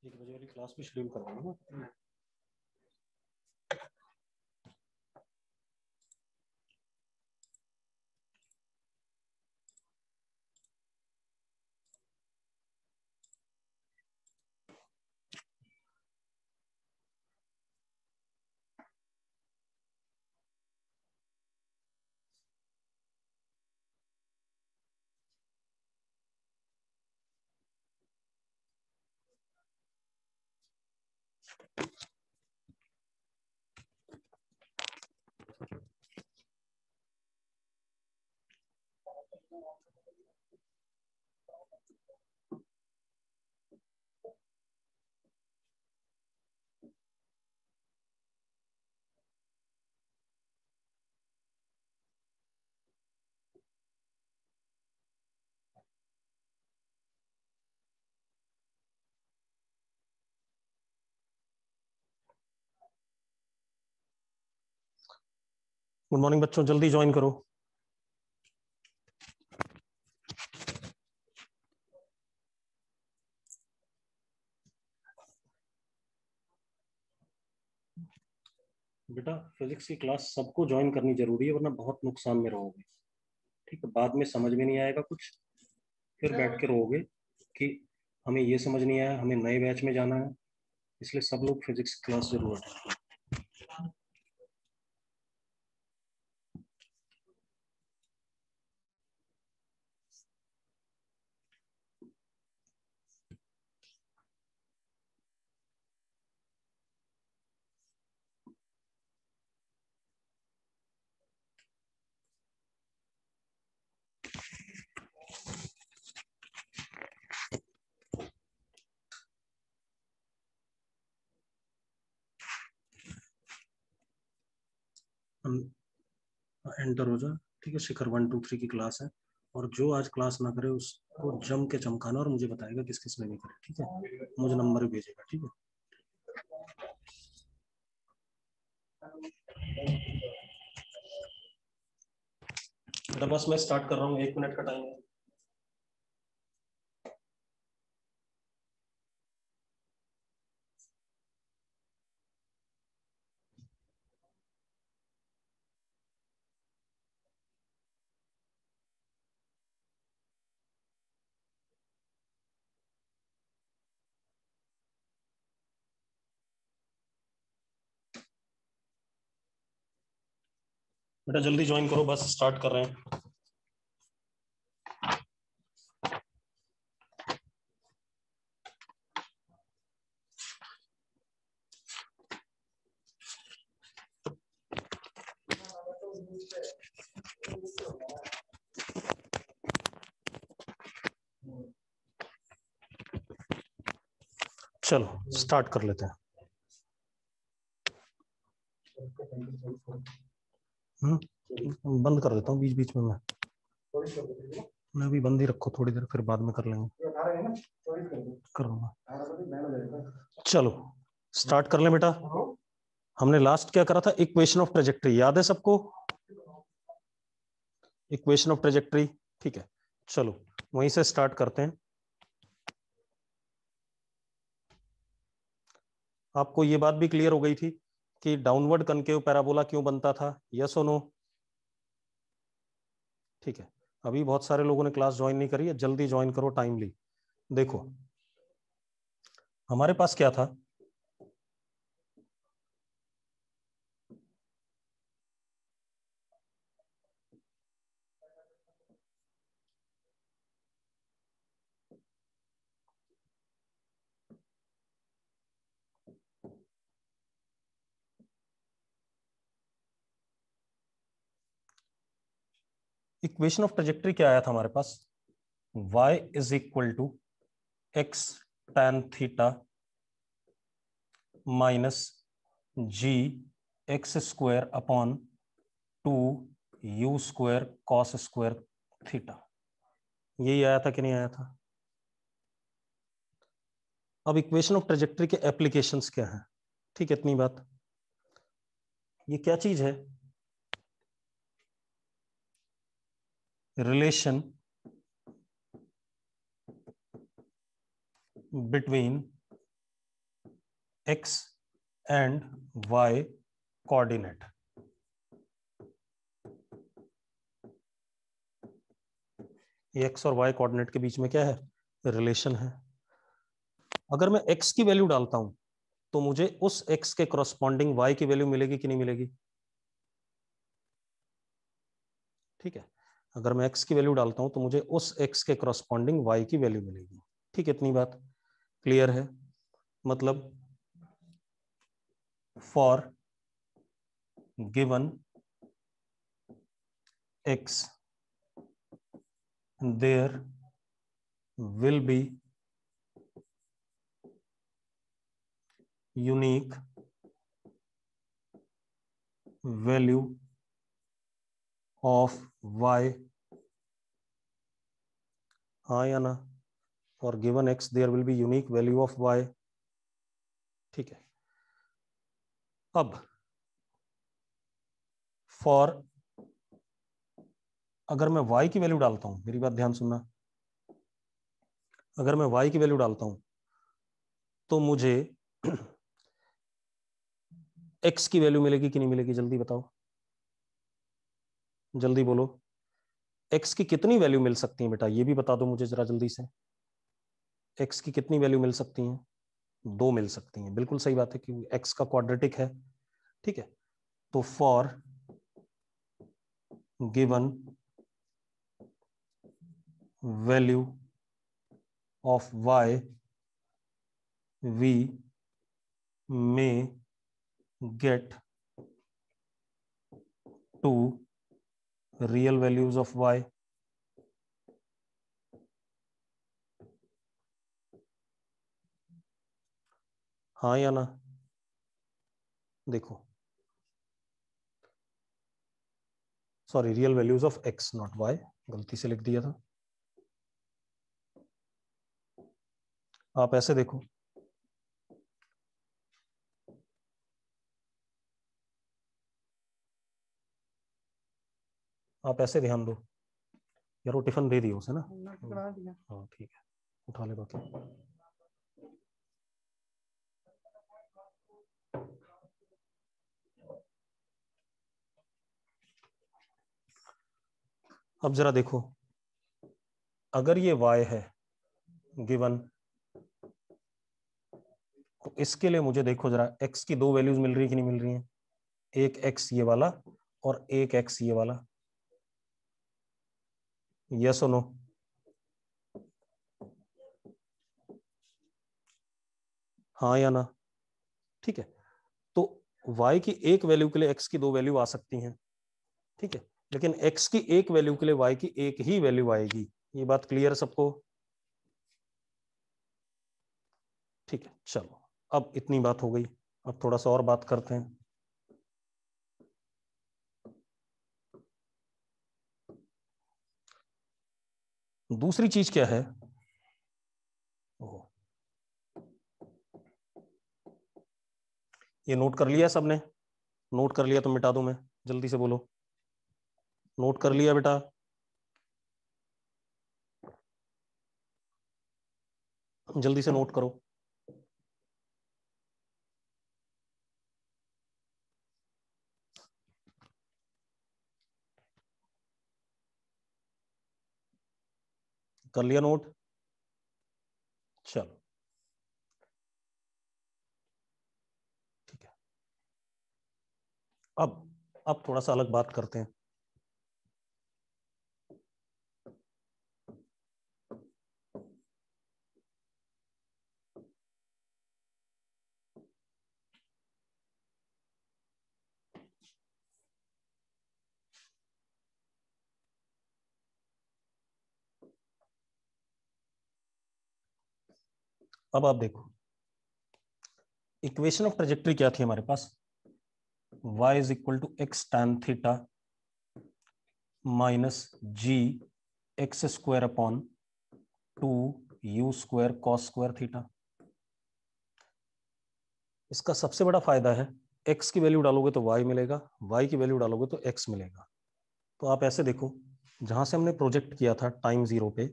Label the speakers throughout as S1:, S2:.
S1: 1 बजे वाली क्लास भी शेड्यूल कर देंगे ना। गुड मॉर्निंग बच्चों, जल्दी ज्वाइन करो। बेटा फिजिक्स की क्लास सबको ज्वाइन करनी जरूरी है, वरना बहुत नुकसान में रहोगे। ठीक है, बाद में समझ में नहीं आएगा कुछ, फिर बैठ के रहोगे कि हमें ये समझ नहीं आया, हमें नए बैच में जाना है। इसलिए सब लोग फिजिक्स क्लास जरूर अटेंड करें। एंटर हो जा। ठीक है, शिखर 1 2 3 की क्लास है, और जो आज क्लास ना करे उसको जम के चमकाना और मुझे बताएगा किस किस ने नहीं करे। ठीक है, मुझे नंबर भी भेजेगा। ठीक है, बेटा बस मैं स्टार्ट कर रहा हूँ, 1 मिनट का टाइम है। बेटा जल्दी ज्वाइन करो, बस स्टार्ट कर रहे हैं। चलो स्टार्ट कर लेते हैं। बंद कर देता हूँ बीच बीच में। मैं अभी बंद ही रखो थोड़ी देर, फिर बाद में कर लेंगे। कर लूंगा। चलो स्टार्ट कर लें बेटा। हमने लास्ट क्या करा था, इक्वेशन ऑफ ट्रेजेक्ट्री, याद है सबको? इक्वेशन ऑफ ट्रेजेक्ट्री, ठीक है। चलो वहीं से स्टार्ट करते हैं। आपको ये बात भी क्लियर हो गई थी कि डाउनवर्ड कनकेव पैराबोला क्यों बनता था, यस और नो? ठीक है। अभी बहुत सारे लोगों ने क्लास ज्वाइन नहीं करी है, जल्दी ज्वाइन करो टाइमली। देखो हमारे पास क्या था, इक्वेशन ऑफ ट्रेजेक्ट्री क्या आया था हमारे पास, y is equal to x tan theta minus g x square upon 2 u square cos square theta. यही आया था कि नहीं आया था? अब इक्वेशन ऑफ ट्रेजेक्ट्री के एप्लीकेशंस क्या हैं, ठीक है, इतनी बात। ये क्या चीज है, relation between x and y coordinate. x और y कोऑर्डिनेट के बीच में क्या है, रिलेशन है। अगर मैं x की वैल्यू डालता हूं तो मुझे उस x के करस्पॉन्डिंग y की वैल्यू मिलेगी कि नहीं मिलेगी? ठीक है, अगर मैं x की वैल्यू डालता हूं तो मुझे उस x के करस्पॉन्डिंग y की वैल्यू मिलेगी। ठीक है, इतनी बात क्लियर है? मतलब for given x there will be unique value of y, हाँ या ना? For given x there will be unique value of y। ठीक है, अब फॉर, अगर मैं y की वैल्यू डालता हूं, मेरी बात ध्यान सुनना, अगर मैं y की वैल्यू डालता हूं तो मुझे x की वैल्यू मिलेगी कि नहीं मिलेगी, जल्दी बताओ, जल्दी बोलो। x की कितनी वैल्यू मिल सकती है बेटा, ये भी बता दो मुझे जरा जल्दी से। x की कितनी वैल्यू मिल सकती हैं? दो मिल सकती हैं, बिल्कुल सही बात है कि x का क्वाड्रेटिक है। ठीक है, तो for given value of y we may get to real values of y। हाँ या ना? देखो, sorry, real values of x not y, गलती से लिख दिया था। आप ऐसे देखो, आप ऐसे ध्यान दो यार, वो टिफिन दे दियो उसे ना। हाँ ठीक है, उठा ले बाकी। अब जरा देखो, अगर ये y है गिवन, तो इसके लिए मुझे देखो जरा, x की दो वैल्यूज मिल रही है कि नहीं मिल रही हैं? एक x ये वाला और एक x ये वाला, यस और नो? हाँ या ना? ठीक है, तो y की एक वैल्यू के लिए x की दो वैल्यू आ सकती हैं। ठीक है, लेकिन x की एक वैल्यू के लिए y की एक ही वैल्यू आएगी। ये बात क्लियर सबको? ठीक है, चलो अब इतनी बात हो गई, अब थोड़ा सा और बात करते हैं। दूसरी चीज क्या है, ये नोट कर लिया सबने? नोट कर लिया तो मिटा दूं मैं, जल्दी से बोलो। नोट कर लिया बेटा? जल्दी से नोट करो। कर लिया नोट? चलो ठीक है। अब थोड़ा सा अलग बात करते हैं। अब आप देखो, इक्वेशन ऑफ ट्रेजेक्ट्री क्या थी हमारे पास? y is equal to x tan theta minus g x square upon 2u² cos square theta. इसका सबसे बड़ा फायदा है, x की वैल्यू डालोगे तो y मिलेगा, y की वैल्यू डालोगे तो x मिलेगा। तो आप ऐसे देखो, जहां से हमने प्रोजेक्ट किया था टाइम 0 पे,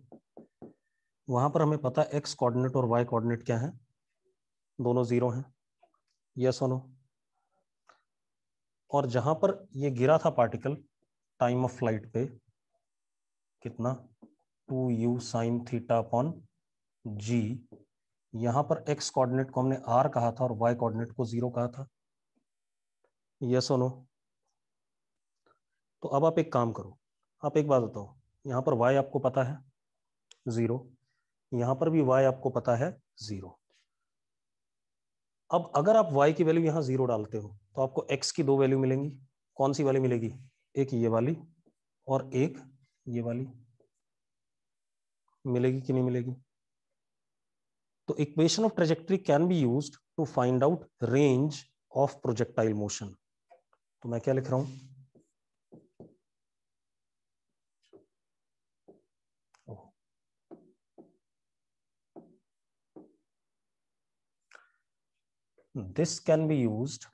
S1: वहां पर हमें पता है x कोऑर्डिनेट और y कोऑर्डिनेट क्या है, दोनों 0 हैं, यस और नो। और जहां पर ये गिरा था पार्टिकल टाइम ऑफ फ्लाइट पे, कितना, 2u sin थीटा अपॉन जी, यहां पर x कोऑर्डिनेट को हमने r कहा था और y कोऑर्डिनेट को 0 कहा था, यस और नो। तो अब आप एक काम करो, आप एक बात बताओ, यहाँ पर y आपको पता है 0, यहाँ पर भी y आपको पता है 0। अब अगर आप y की वैल्यू यहाँ 0 डालते हो तो आपको x की दो वैल्यू मिलेंगी। कौन सी वाली मिलेगी? एक ये वाली और एक ये वाली, मिलेगी कि नहीं मिलेगी? तो equation of trajectory can be used to find out range of projectile motion. तो मैं क्या लिख रहा हूं, this can be used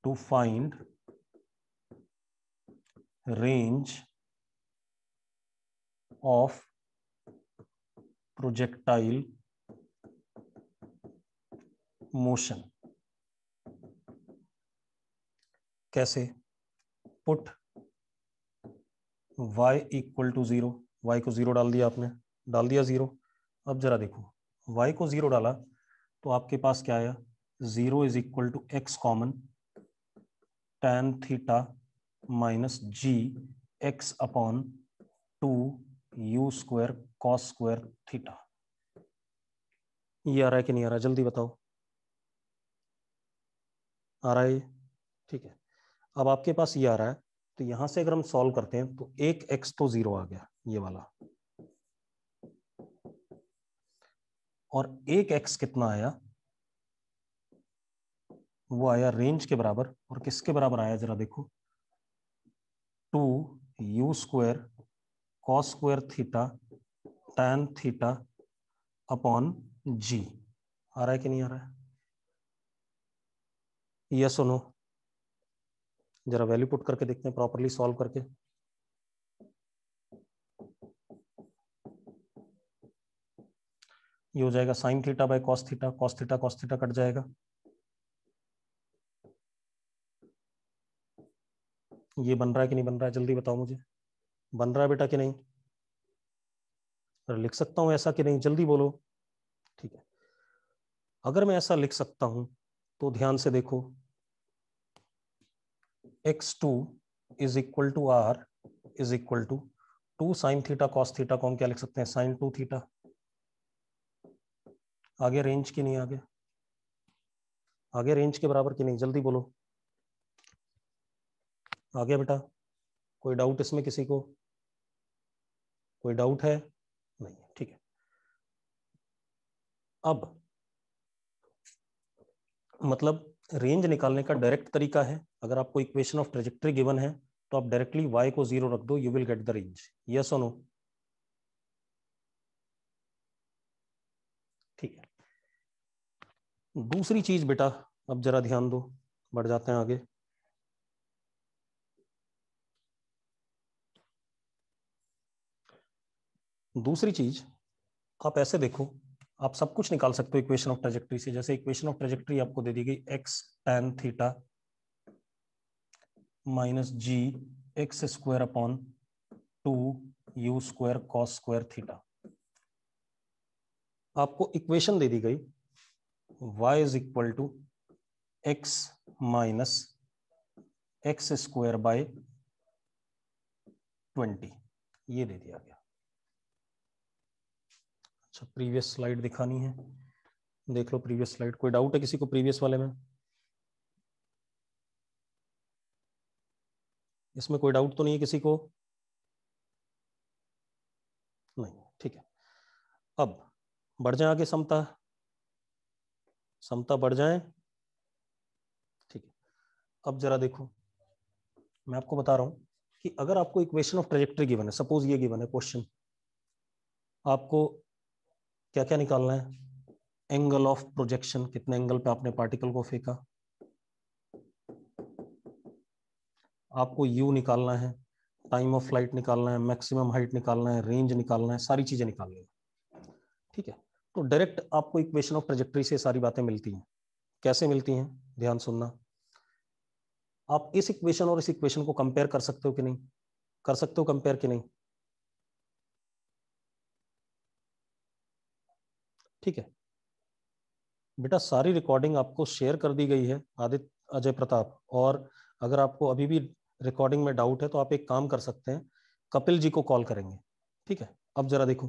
S1: to find range of projectile motion। कैसे? Put y equal to 0, y को 0 डाल दिया आपने, डाल दिया 0। अब जरा देखो, y को 0 डाला तो आपके पास क्या आया, 0 is equal to x common tan theta minus g x upon 2u² cos square theta. ये आ रहा है कि नहीं आ रहा, जल्दी बताओ। आ रहा है ये? ठीक है। अब आपके पास ये आ रहा है, तो यहां से अगर हम सॉल्व करते हैं तो एक x तो 0 आ गया, ये वाला, और एक x कितना आया, वो आया रेंज के बराबर, और किसके बराबर आया जरा देखो, 2u² cos square theta tan theta upon g। आ रहा है कि नहीं आ रहा है? ये सुनो, जरा वैल्यू पुट करके देखते हैं, प्रॉपरली सॉल्व करके। ये हो जाएगा sine theta by cos theta, cos theta cut जाएगा, ये बन रहा है कि नहीं बन रहा है, जल्दी बताओ मुझे। बन रहा है बेटा कि नहीं? लिख सकता हूं ऐसा कि नहीं, जल्दी बोलो। ठीक है, अगर मैं ऐसा लिख सकता हूं तो ध्यान से देखो, x2 is equal to R is equal to 2 sine theta cos theta को हम क्या लिख सकते हैं, साइन 2 थीटा। आगे रेंज की नहीं, आगे आगे रेंज के बराबर की नहीं, जल्दी बोलो। आ गया बेटा? कोई डाउट इसमें किसी को? कोई डाउट है? नहीं, ठीक है। अब मतलब रेंज निकालने का डायरेक्ट तरीका है, अगर आपको इक्वेशन ऑफ ट्रेजेक्ट्री गिवन है तो आप डायरेक्टली y को 0 रख दो, you will get the range, yes और नो। ठीक है, दूसरी चीज बेटा अब जरा ध्यान दो, बढ़ जाते हैं आगे। दूसरी चीज आप ऐसे देखो, आप सब कुछ निकाल सकते हो इक्वेशन ऑफ ट्रेजेक्ट्री से। जैसे इक्वेशन ऑफ ट्रेजेक्ट्री आपको दे दी गई x tan theta minus g x square upon 2 u square cos square theta. आपको इक्वेशन दे दी गई y is equal to x minus x square by 20, ये दे दिया गया। अच्छा, प्रीवियस स्लाइड दिखानी है, देख लो प्रीवियस स्लाइड। कोई डाउट है किसी को प्रीवियस वाले में? इसमें कोई डाउट तो नहीं है किसी को? नहीं, ठीक है। अब बढ़ जाए आगे, समता समता बढ़ जाए। ठीक है, अब जरा देखो, मैं आपको बता रहा हूं कि अगर आपको इक्वेशन ऑफ ट्रेजेक्ट्री गिवन है, सपोज ये गिवन है क्वेश्चन, आपको क्या क्या निकालना है? एंगल ऑफ प्रोजेक्शन, कितने एंगल पे आपने पार्टिकल को फेंका, आपको यू निकालना है, टाइम ऑफ फ्लाइट निकालना है, मैक्सिमम हाइट निकालना है, रेंज निकालना है, सारी चीजें निकालनी है। ठीक है, तो डायरेक्ट आपको इक्वेशन ऑफ ट्रेजेक्ट्री से सारी बातें मिलती हैं। कैसे मिलती हैं, ध्यान सुनना। आप इस इक्वेशन और इस इक्वेशन को कंपेयर कर सकते हो कि नहीं? कर सकते हो कंपेयर कि नहीं? ठीक है बेटा, सारी रिकॉर्डिंग आपको शेयर कर दी गई है आदित्य अजय प्रताप। और अगर आपको अभी भी रिकॉर्डिंग में डाउट है तो आप एक काम कर सकते हैं, कपिल जी को कॉल करेंगे। ठीक है, अब जरा देखो,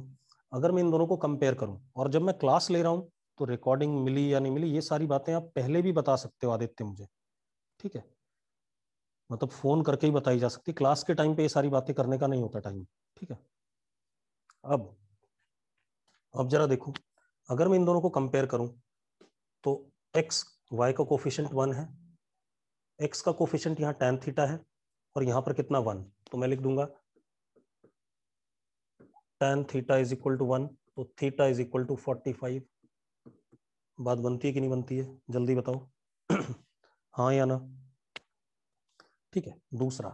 S1: अगर मैं इन दोनों को कंपेयर करूं और जब मैं क्लास ले रहा हूं तो रिकॉर्डिंग मिली या नहीं मिली, ये सारी बातें आप पहले भी बता सकते हो आदित्य मुझे। ठीक है, मतलब फोन करके ही बताई जा सकती, क्लास के टाइम पे ये सारी बातें करने का नहीं होता टाइम। ठीक है, अब जरा देखो, अगर मैं इन दोनों को कंपेयर करूं तो एक्स वाई का कोफिशिएंट 1 है, एक्स का कोफिशिएंट यहाँ tan थीटा है और यहाँ पर कितना 1, तो मैं लिख दूंगा tan theta is equal to 1, तो थीटा इज इक्वल टू 45। बात बनती है कि नहीं बनती है, जल्दी बताओ। हाँ या ना? ठीक है, दूसरा,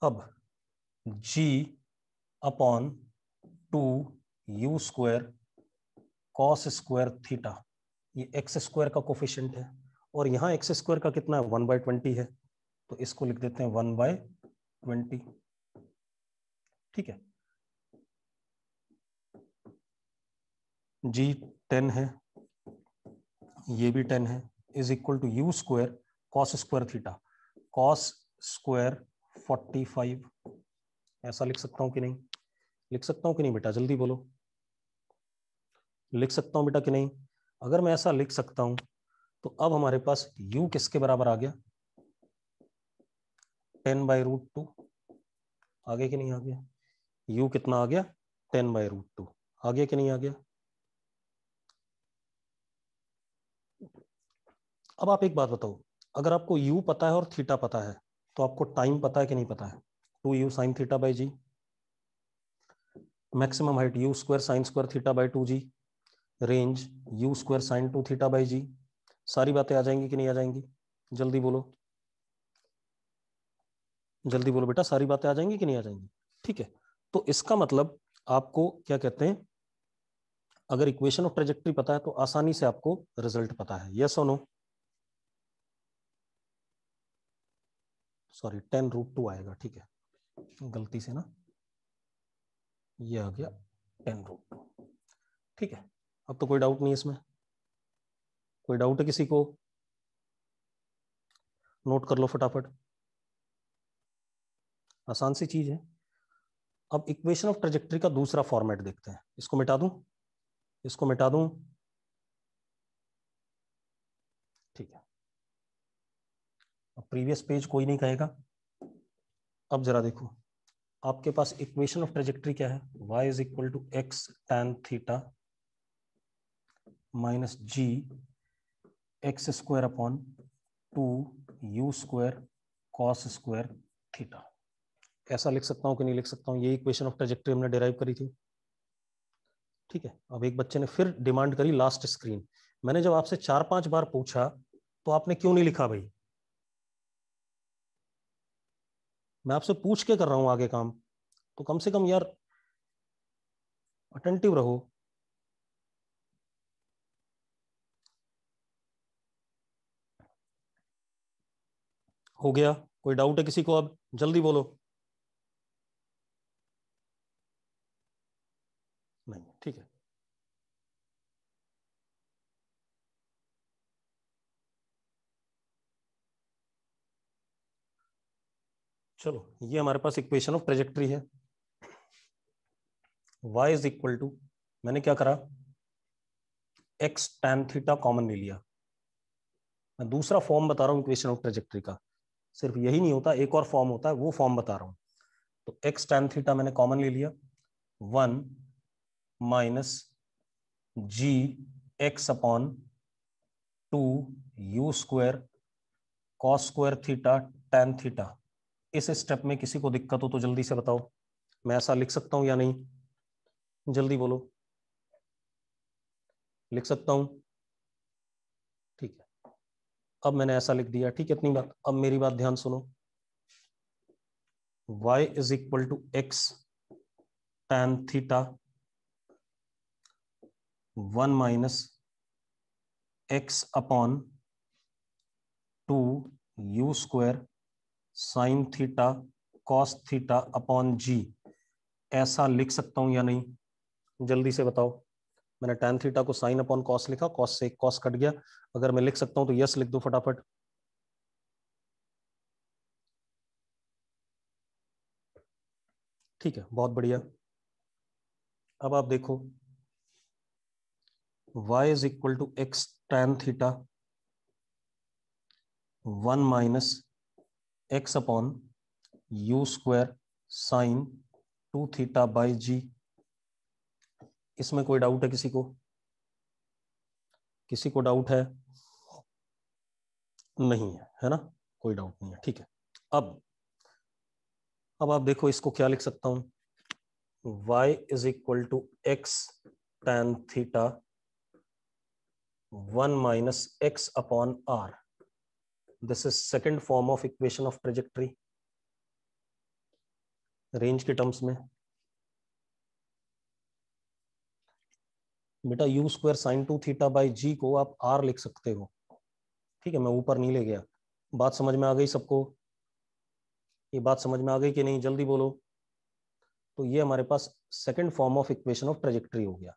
S1: अब g upon 2 u square cos square theta, ये एक्स स्क्वायर का कोफिशिएंट है और यहाँ एक्स स्क्वायर का कितना है, 1/20 है, तो इसको लिख देते हैं 1/20। ठीक है, जी 10 है, ये भी 10 है, is equal to u square cos square theta, cos square 45। ऐसा लिख सकता हूं कि नहीं? लिख सकता हूं कि नहीं बेटा, जल्दी बोलो, लिख सकता हूं बेटा कि नहीं? अगर मैं ऐसा लिख सकता हूं तो अब हमारे पास u किसके बराबर आ गया, 10/√2। आ गया कि नहीं आ गया? u कितना आ गया, 10/√2। आ गया कि नहीं आ गया? अब आप एक बात बताओ, अगर आपको u पता है और थीटा पता है तो आपको टाइम पता है कि नहीं पता है? 2u sin theta by g, maximum height u square sine square theta by 2g, range u square sine 2 theta by g. सारी बातें आ जाएंगी कि नहीं आ जाएंगी? जल्दी बोलो, जल्दी बोलो बेटा, सारी बातें आ जाएंगी कि नहीं आ जाएंगी? ठीक है, तो इसका मतलब आपको क्या कहते हैं, अगर इक्वेशन ऑफ ट्रेजेक्ट्री पता है तो आसानी से आपको रिजल्ट पता है। यस और नो? सॉरी 10√2 आएगा, ठीक है, गलती से ना ये आ गया 10√2। ठीक है, अब तो कोई डाउट नहीं इसमें? कोई डाउट है किसी को? नोट कर लो फटाफट, आसान सी चीज है। अब इक्वेशन ऑफ ट्रेजेक्ट्री का दूसरा फॉर्मेट देखते हैं, इसको मिटा दूं, इसको मिटा दूं। ठीक है, अब प्रीवियस पेज कोई नहीं कहेगा। अब जरा देखो, आपके पास इक्वेशन ऑफ ट्रेजेक्ट्री क्या है, y is equal to x tan theta minus g x square upon 2 u square cos square theta. ऐसा लिख सकता हूं कि नहीं लिख सकता हूं? ये इक्वेशन ऑफ ट्रेजेक्ट्री हमने डिराइव करी थी। ठीक है, अब एक बच्चे ने फिर डिमांड करी लास्ट स्क्रीन। मैंने जब आपसे 4-5 बार पूछा तो आपने क्यों नहीं लिखा भाई? मैं आपसे पूछ के कर रहा हूं आगे काम, तो कम से कम यार अटेंटिव रहो। हो गया? कोई डाउट है किसी को? अब जल्दी बोलो। नहीं, ठीक है। चलो, ये हमारे पास इक्वेशन ऑफ ट्रेजेक्ट्री है। y इज इक्वल टू, मैंने क्या करा, x tan थीटा कॉमन ले लिया। मैं दूसरा फॉर्म बता रहा हूँ इक्वेशन ऑफ ट्रेजेक्ट्री का। सिर्फ यही नहीं होता, एक और फॉर्म होता है, वो फॉर्म बता रहा हूँ। तो x tan थीटा मैंने कॉमन ले लिया, 1 माइनस g x upon 2 u square cos square theta tan theta. इस स्टेप में किसी को दिक्कत हो तो जल्दी से बताओ, मैं ऐसा लिख सकता हूं या नहीं? जल्दी बोलो। लिख सकता हूं? ठीक है, अब मैंने ऐसा लिख दिया। ठीक है, इतनी बात। अब मेरी बात ध्यान सुनो। y is equal to x tan theta 1 minus x upon 2 u square sine theta cos theta upon g. ऐसा लिख सकता हूं या नहीं? जल्दी से बताओ। मैंने tan थीटा को साइन अपॉन कॉस लिखा, कॉस से कॉस कट गया। अगर मैं लिख सकता हूं तो यस लिख दो फटाफट। ठीक है, बहुत बढ़िया। अब आप देखो, y is equal to x tan theta 1 minus x upon u square sine 2 theta by g. इसमें कोई डाउट है किसी को? किसी को डाउट है? नहीं है, है ना? कोई डाउट नहीं है, ठीक है। अब आप देखो, इसको क्या लिख सकता हूं, y is equal to x tan theta 1 minus x upon R. This is second form of equation of trajectory range के टर्म्स में। बेटा u square sine 2 theta by g को आप आर लिख सकते हो। ठीक है, मैं ऊपर नहीं ले गया। बात समझ में आ गई सबको? ये बात समझ में आ गई कि नहीं? जल्दी बोलो। तो ये हमारे पास second form of equation of trajectory हो गया।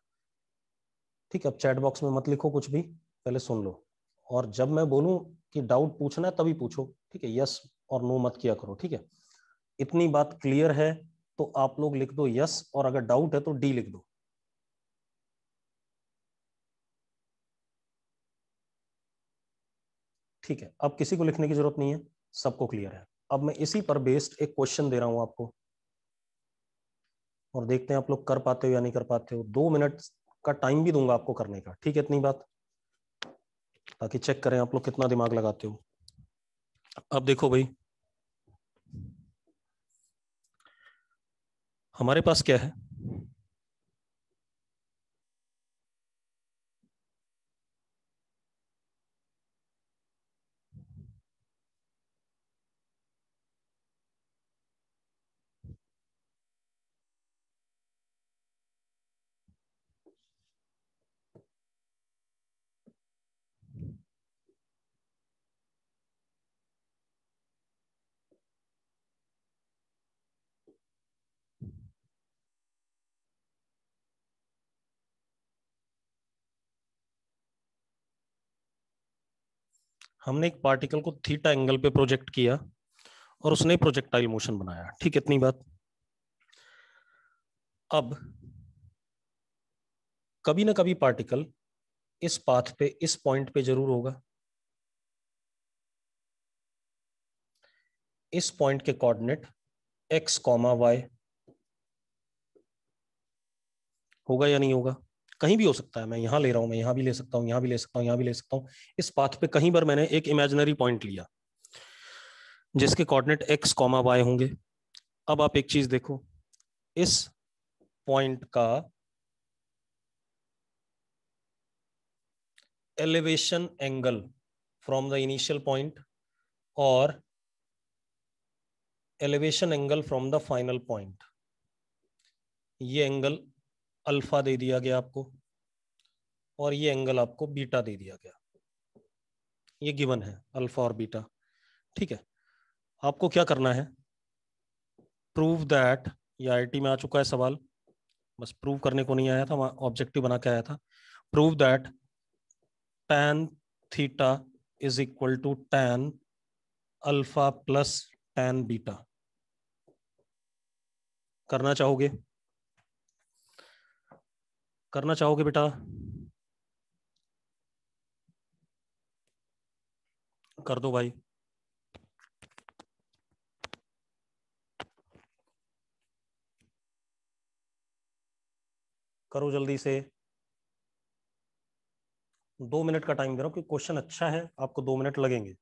S1: ठीक है, अब चैट बॉक्स में मत लिखो कुछ भी, पहले सुन लो। और जब मैं बोलूं कि डाउट पूछना है तभी पूछो। ठीक है, यस और नो मत किया करो। ठीक है, इतनी बात क्लियर है तो आप लोग लिख दो यस, और अगर डाउट है तो डी लिख दो। ठीक है, अब किसी को लिखने की जरूरत नहीं है, सबको क्लियर है। अब मैं इसी पर बेस्ड एक क्वेश्चन दे रहा हूं आपको, और देखते हैं आप लोग कर पाते हो या नहीं कर पाते हो। 2 मिनट का टाइम भी दूंगा आपको करने का। ठीक है, इतनी बात, ताकि चेक करें आप लोग कितना दिमाग लगाते हो। अब देखो भाई, हमारे पास क्या है, हमने एक पार्टिकल को थीटा एंगल पे प्रोजेक्ट किया और उसने प्रोजेक्टाइल मोशन बनाया। ठीक, इतनी बात। अब कभी ना कभी पार्टिकल इस पाथ पे, इस पॉइंट पे जरूर होगा। इस पॉइंट के कोऑर्डिनेट x, y होगा या नहीं होगा? कहीं भी हो सकता है, मैं यहां ले रहा हूं, मैं यहां भी ले सकता हूं, यहां भी ले सकता हूं, यहां भी ले सकता हूं। इस पाथ पे कहीं पर मैंने एक इमेजिनरी पॉइंट लिया जिसके कोऑर्डिनेट x, y होंगे। अब आप एक चीज देखो, इस पॉइंट का elevation angle from the initial point और elevation angle from the final point. ये एंगल अल्फा दे दिया गया आपको और ये एंगल आपको बीटा दे दिया गया, ये गिवन है अल्फा और बीटा। ठीक है, आपको क्या करना है, प्रूव दैट, ये आईटी में आ चुका है सवाल, बस प्रूव करने को नहीं आया था, वहां ऑब्जेक्टिव बना के आया था। Prove that tan theta is equal to tan alpha plus tan beta. करना चाहोगे, करना चाहोगे बेटा? कर दो भाई। करो जल्दी से, 2 मिनट का टाइम दे रहा हूँ, क्योंकि क्वेश्चन अच्छा है, आपको 2 मिनट लगेंगे।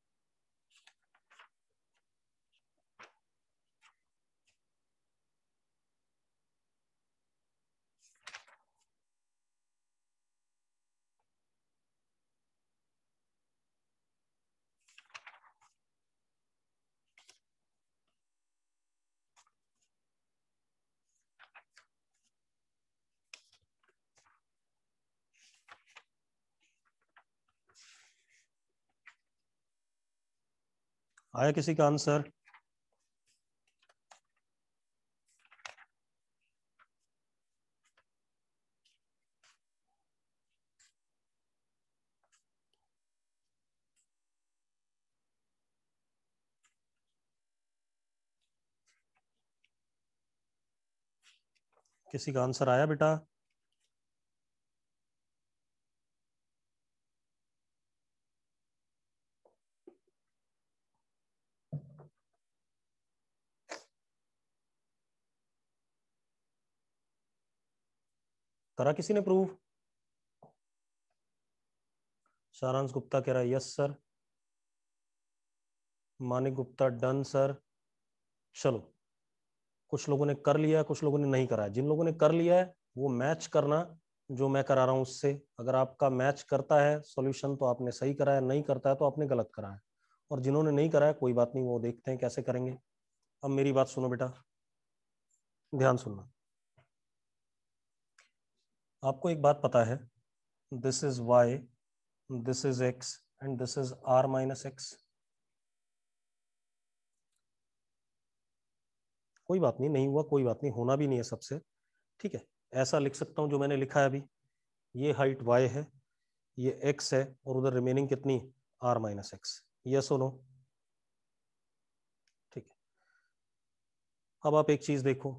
S1: आया किसी का आंसर? किसी का आंसर आया बेटा? करा किसी ने प्रूव? सारांश गुप्ता कह रहा है yes sir. Manik Gupta done sir. चलो, कुछ लोगों ने कर लिया, कुछ लोगों ने नहीं करा है। जिन लोगों ने कर लिया है वो मैच करना जो मैं करा रहा हूं उससे। अगर आपका मैच करता है सॉल्यूशन तो आपने सही करा है, नहीं करता है तो आपने गलत करा है। और जिन्होंने नहीं करा है कोई बात नहीं, वो देखते हैं कैसे करेंगे। अब मेरी बात सुनो बेटा, ध्यान सुनना। आपको एक बात पता है, this is y, this is x and this is r minus x। कोई बात नहीं, नहीं हुआ कोई बात नहीं, होना भी नहीं है सबसे। ठीक है, ऐसा लिख सकता हूं जो मैंने लिखा है अभी। ये हाइट y है, ये x है, और उधर रिमेनिंग कितनी, r माइनस एक्स। Yes no? ठीक है, अब आप एक चीज देखो,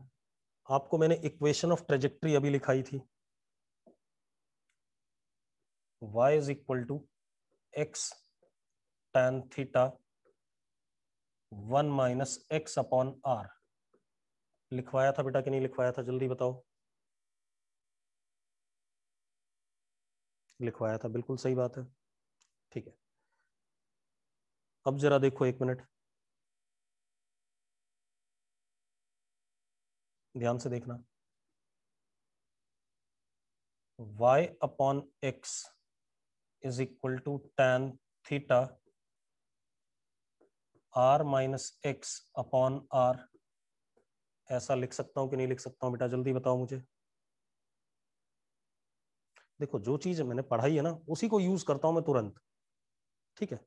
S1: आपको मैंने इक्वेशन ऑफ ट्रेजेक्ट्री अभी लिखाई थी, y is equal to x tan theta 1 minus x upon R. लिखवाया था बेटा कि नहीं लिखवाया था, जल्दी बताओ। लिखवाया था, बिल्कुल सही बात है। ठीक है, अब जरा देखो, 1 मिनट ध्यान से देखना। y upon x is equal to tan theta r माइनस एक्स अपॉन आर। ऐसा लिख सकता हूं कि नहीं लिख सकता हूं बेटा, जल्दी बताओ मुझे। देखो, जो चीज मैंने पढ़ाई है ना उसी को यूज करता हूं मैं तुरंत। ठीक है,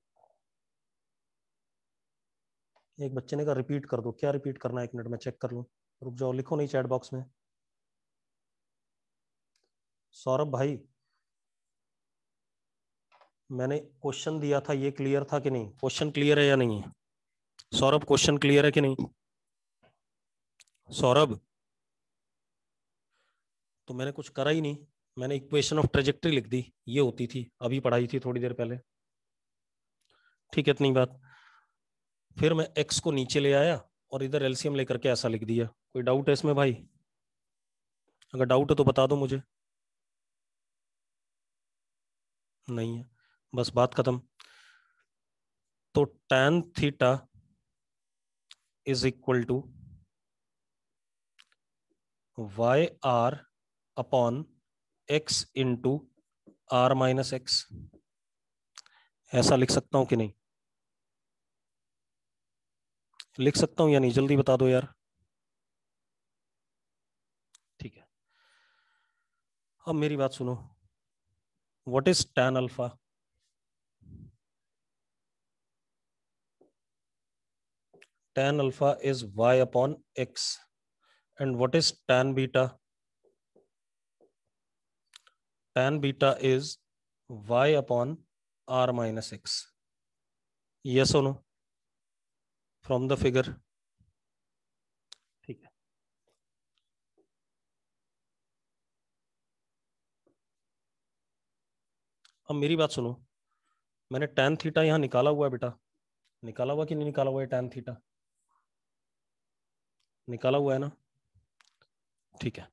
S1: एक बच्चे ने कहा रिपीट कर दो, क्या रिपीट करना है, 1 मिनट में चेक कर लूं। रुक जाओ, लिखो नहीं चैट बॉक्स में। सौरभ भाई, मैंने क्वेश्चन दिया था, ये क्लियर था कि नहीं? क्वेश्चन क्लियर है या नहीं है? सौरभ, क्वेश्चन क्लियर है कि नहीं? सौरभ, तो मैंने कुछ करा ही नहीं, मैंने इक्वेशन ऑफ ट्रेजेक्ट्री लिख दी, ये होती थी, अभी पढ़ाई थी थोड़ी देर पहले। ठीक है, इतनी बात। फिर मैं x को नीचे ले आया और इधर एलसीएम लेकर के ऐसा लिख दिया। कोई डाउट है इसमें भाई? अगर डाउट है तो बता दो मुझे। नहीं है, बस बात खत्म। तो tan theta is equal to y R upon x into R minus x. ऐसा लिख सकता हूं कि नहीं? लिख सकता हूं या नहीं, जल्दी बता दो यार। ठीक है, अब मेरी बात सुनो। What is tan alpha? tan alpha is y upon x. And what is tan beta? Tan beta is y upon r minus x. Yes or no? From the figure. ठीक है, अब मेरी बात सुनो। मैंने tan थीटा यहाँ निकाला हुआ है बेटा, निकाला हुआ कि नहीं निकाला हुआ है tan थीटा? निकाला हुआ है ना? ठीक है,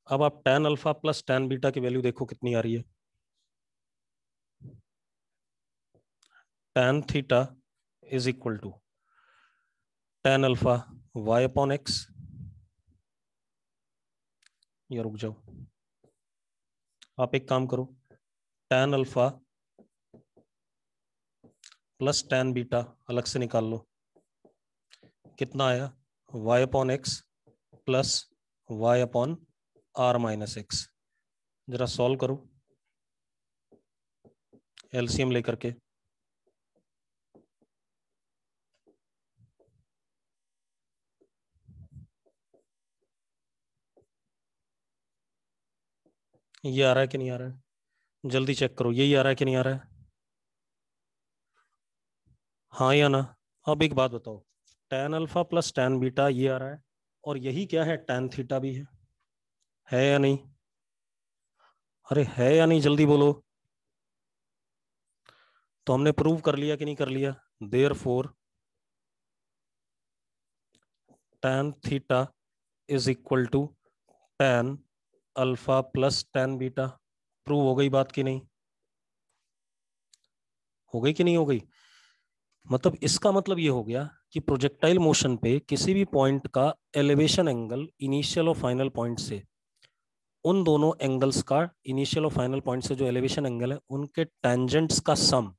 S1: अब आप tan alpha plus tan beta की वैल्यू देखो कितनी आ रही है। tan theta is equal to tan alpha y upon x. या रुक जाओ, आप एक काम करो, tan alpha plus tan beta अलग से निकाल लो। कितना आया? y upon x plus y upon R minus x. जरा सॉल्व करो एलसीएम लेकर के। ये आ रहा है कि नहीं आ रहा है? जल्दी चेक करो, यही आ रहा है कि नहीं आ रहा है? हाँ या ना? अब एक बात बताओ, tan alpha plus tan beta ये आ रहा है, और यही क्या है, tan थीटा भी है या नहीं? अरे है या नहीं, जल्दी बोलो। तो हमने प्रूव कर लिया कि नहीं कर लिया? Therefore tan theta is equal to tan alpha plus tan beta. Prove हो गई बात कि नहीं? हो गई कि नहीं हो गई? मतलब इसका मतलब ये हो गया कि प्रोजेक्टाइल मोशन पे किसी भी पॉइंट का एलिवेशन एंगल इनिशियल और फाइनल पॉइंट से, उन दोनों एंगल्स का, इनिशियल और फाइनल पॉइंट से जो एलिवेशन एंगल है उनके टेंजेंट्स का सम,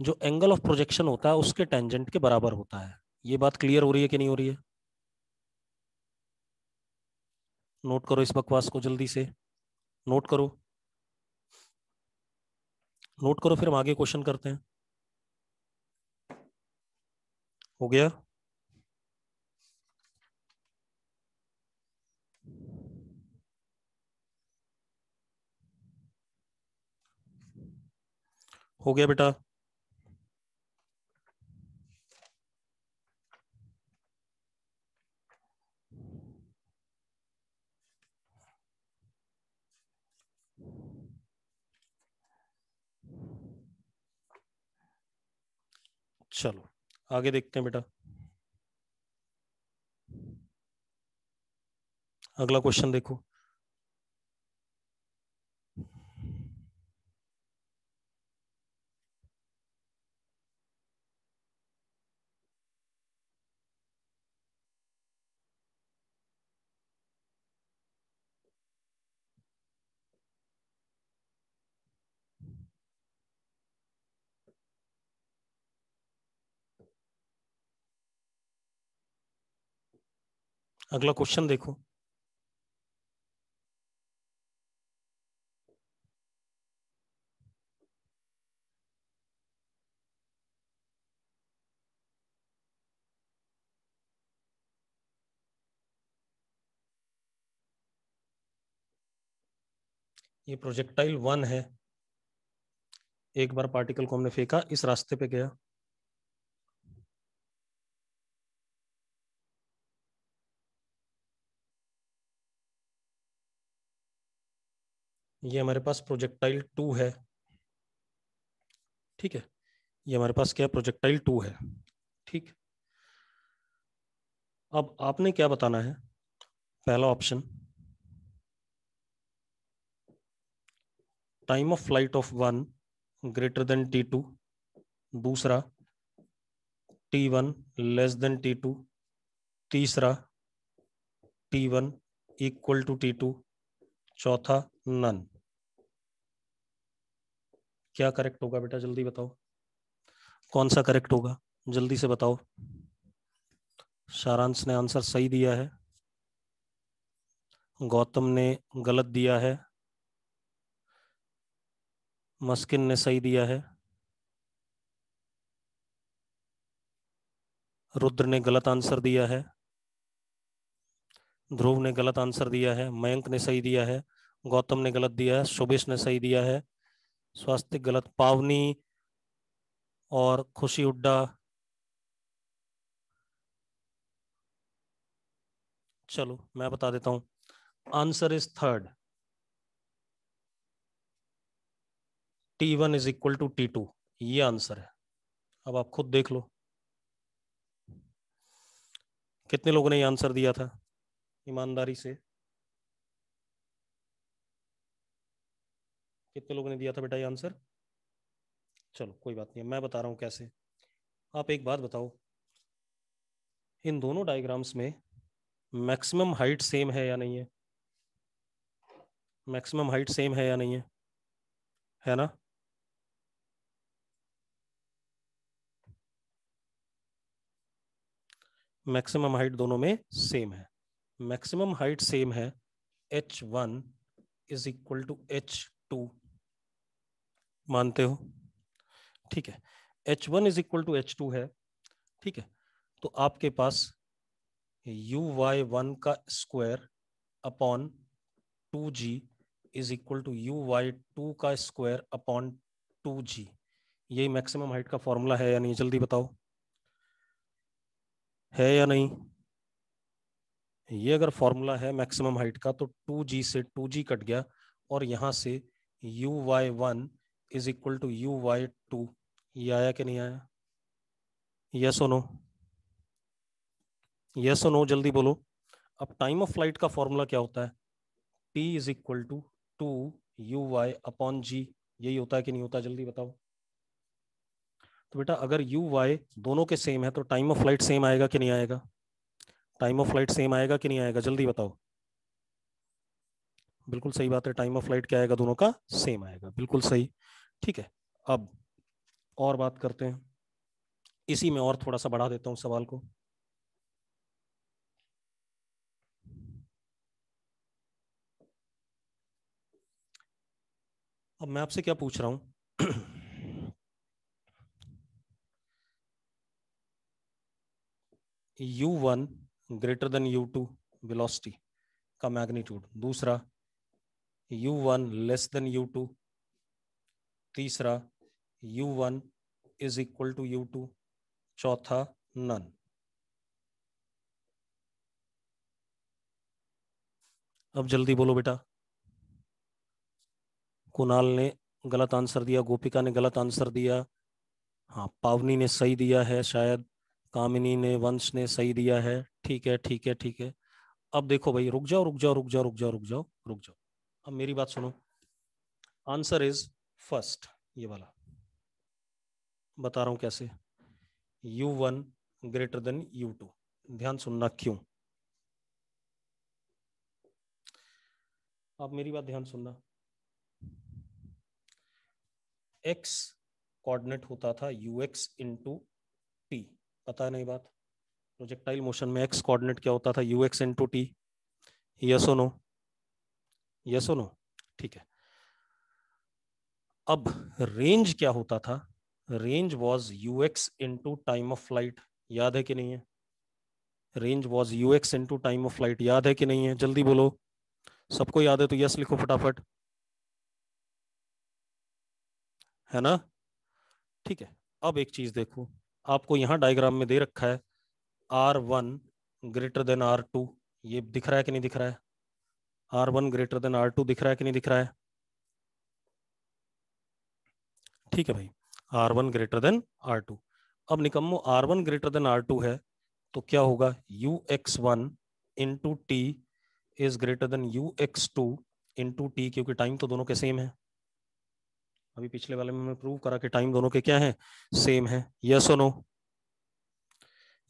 S1: जो एंगल ऑफ प्रोजेक्शन होता है उसके टेंजेंट के बराबर होता है। ये बात क्लियर हो रही है कि नहीं हो रही है? नोट करो इस बकवास को जल्दी से, नोट करो, नोट करो, फिर हम आगे क्वेश्चन करते हैं। हो गया? हो गया बेटा? चलो आगे देखते हैं बेटा। अगला क्वेश्चन देखो। अगला क्वेश्चन देखो। ये प्रोजेक्टाइल 1 है, एक बार पार्टिकल को हमने फेंका, इस रास्ते पे गया, ये हमारे पास प्रोजेक्टाइल 2 है। ठीक है, ये हमारे पास क्या, प्रोजेक्टाइल 2 है। ठीक, अब आपने क्या बताना है? पहला option, time of flight of 1 greater than T2। दूसरा, T1 लेस देन T2। तीसरा, T1 इक्वल टू T2। चौथा, नन। क्या करेक्ट होगा बेटा, जल्दी बताओ, कौन सा करेक्ट होगा, जल्दी से बताओ। सारांश ने आंसर सही दिया है, गौतम ने गलत दिया है, मस्किन ने सही दिया है, रुद्र ने गलत आंसर दिया है, ध्रुव ने गलत आंसर दिया है, मयंक ने सही दिया है, गौतम ने गलत दिया है, शुभेश ने सही दिया है, स्वास्तिक गलत, पावनी और खुशी हुड्डा। चलो मैं बता देता हूं, answer is third, T1 is equal to T2, ये आंसर है। अब आप खुद देख लो कितने लोगों ने ये आंसर दिया था ईमानदारी से, कितने लोगों ने दिया था बेटा ये आंसर। चलो कोई बात नहीं, मैं बता रहा हूं कैसे। आप एक बात बताओ, इन दोनों डायग्राम्स में मैक्सिमम हाइट सेम है या नहीं है, मैक्सिमम हाइट सेम है या नहीं है ना। मैक्सिमम हाइट दोनों में सेम है, मैक्सिमम हाइट सेम है, h1 is equal to h2, मानते हो, ठीक है, h1 is equal to h2 है, ठीक है, तो आपके पास uy1 का square upon 2g is equal to uy2 का स्क्वायर अपॉन 2g, यही मैक्सिमम हाइट का फॉर्मूला है या नहीं, जल्दी बताओ, है या नहीं। ये अगर फॉर्मूला है मैक्सिमम हाइट का तो 2g से 2g कट गया और यहां से uy1 is equal to uy2, ये आया कि नहीं आया, यस और नो, यस और नो, जल्दी बोलो। अब टाइम ऑफ फ्लाइट का फॉर्मूला क्या होता है, t is equal to 2uy upon g, यही होता है कि नहीं होता, जल्दी बताओ। तो बेटा अगर uy दोनों के सेम है तो टाइम ऑफ फ्लाइट सेम आएगा कि नहीं आएगा, टाइम ऑफ फ्लाइट सेम आएगा कि नहीं आएगा, जल्दी बताओ। बिल्कुल सही बात है, टाइम ऑफ फ्लाइट क्या आएगा, दोनों का सेम आएगा, बिल्कुल सही, ठीक है। अब और बात करते हैं, इसी में और थोड़ा सा बढ़ा देता हूं सवाल को। अब मैं आपसे क्या पूछ रहा हूं, u1 greater than u2 velocity का मैग्नीट्यूड, दूसरा u1 लेस देन u2, तीसरा u1 is equal to u2, चौथा नन। अब जल्दी बोलो बेटा, कुणाल ने गलत आंसर दिया, गोपिका ने गलत आंसर दिया, हाँ पावनी ने सही दिया है शायद, कामिनी ने, वंश ने सही दिया है, ठीक है ठीक है ठीक है। अब देखो भाई, रुक जाओ रुक जाओ रुक जाओ रुक जाओ रुक जाओ रुक जाओ, अब मेरी बात सुनो, आंसर इज फर्स्ट, ये वाला, बता रहा हूं कैसे, u1 ग्रेटर देन u2, ध्यान सुनना क्यों, आप मेरी बात ध्यान सुनना, x कोऑर्डिनेट होता था ux इंटू टी, पता है नहीं बात, प्रोजेक्टाइल मोशन में x कोऑर्डिनेट क्या होता था, ux इंटू टी, यस और नो, यस और नो, ठीक है। अब रेंज क्या होता था, range was ux into time of flight, याद है कि नहीं है, range was ux into time of flight, याद है कि नहीं है, जल्दी बोलो, सबको याद है तो यस लिखो फटाफट, है ना, ठीक है। अब एक चीज देखो, आपको यहां डायग्राम में दे रखा है R1 ग्रेटर देन R2, ये दिख रहा है कि नहीं दिख रहा है, R1 ग्रेटर देन R2 दिख रहा है कि नहीं दिख रहा है, ठीक है भाई, R1 ग्रेटर देन R2। अब निकम्मो R1 ग्रेटर देन R2 है तो क्या होगा, ux1 into T is greater than ux2 into T, क्योंकि टाइम तो दोनों के सेम है, अभी पिछले वाले में मैं प्रूव करा कि टाइम दोनों के क्या है, सेम है, यस और नो,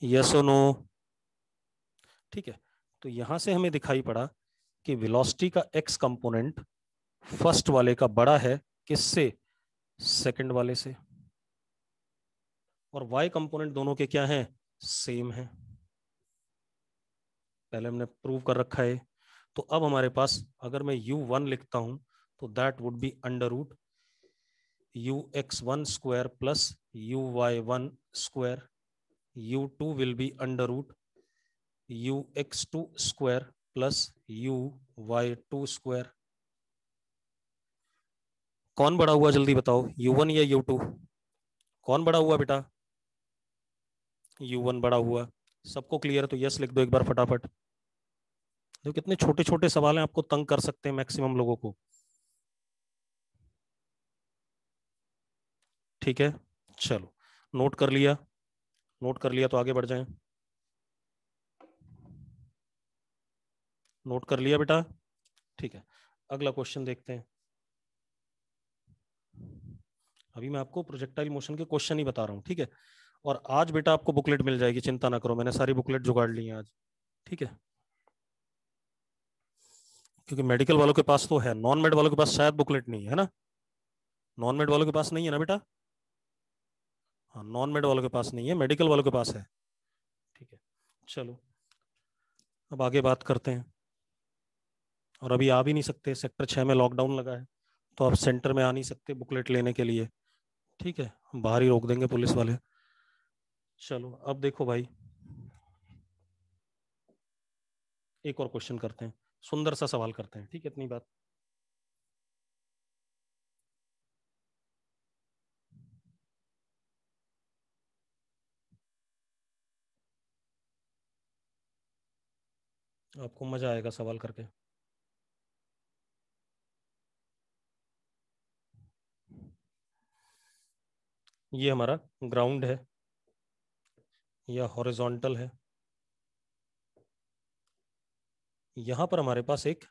S1: यस और नो, ठीक है। तो यहां से हमें दिखाई पड़ा कि वेलोसिटी का x कंपोनेंट फर्स्ट वाले का बड़ा है, किससे, सेकंड वाले से, और y कंपोनेंट दोनों के क्या हैं, सेम है, पहले हमने प्रूव कर रखा है। तो अब हमारे पास अगर मैं u1 लिखता हूं तो that would be under root ux1 square plus uy1 square, u2 will be under root ux2 square plus uy2 square. कौन बड़ा हुआ जल्दी बताओ, u1 या u2? कौन बड़ा हुआ बेटा? u1 बड़ा हुआ। सबको क्लियर है तो यस लिख दो एक बार फटाफट। जो कितने छोटे छोटे सवाल हैं, आपको तंग कर सकते हैं मैक्सिमम लोगों को। ठीक है, चलो नोट कर लिया, नोट कर लिया तो आगे बढ़ जाएं। नोट कर लिया बेटा? ठीक है, अगला क्वेश्चन देखते हैं। अभी मैं आपको प्रोजेक्टाइल मोशन के क्वेश्चन ही बता रहा हूँ, ठीक है। और आज बेटा आपको बुकलेट मिल जाएगी, चिंता ना करो, मैंने सारी बुकलेट जुगाड़ ली है आज, ठीक है। क्योंकि मेडिकल वालों के पास तो है, नॉन मेड वालों के पास शायद बुकलेट नहीं है ना? नॉन मेड वालों के पास नहीं है ना बेटा? हाँ, नॉन मेड वालों के पास नहीं है, मेडिकल वालों के पास है, ठीक है। चलो अब आगे बात करते हैं। और अभी आ भी नहीं सकते, सेक्टर 6 में लॉकडाउन लगा है, तो आप सेंटर में आ नहीं सकते बुकलेट लेने के लिए, ठीक है, बाहर ही रोक देंगे पुलिस वाले। चलो अब देखो भाई, एक और क्वेश्चन करते हैं, सुंदर सा सवाल करते हैं, ठीक है, इतनी बात। आपको मजा आएगा सवाल करके। ये हमारा ग्राउंड है या हॉरिजॉन्टल है, यहां पर हमारे पास एक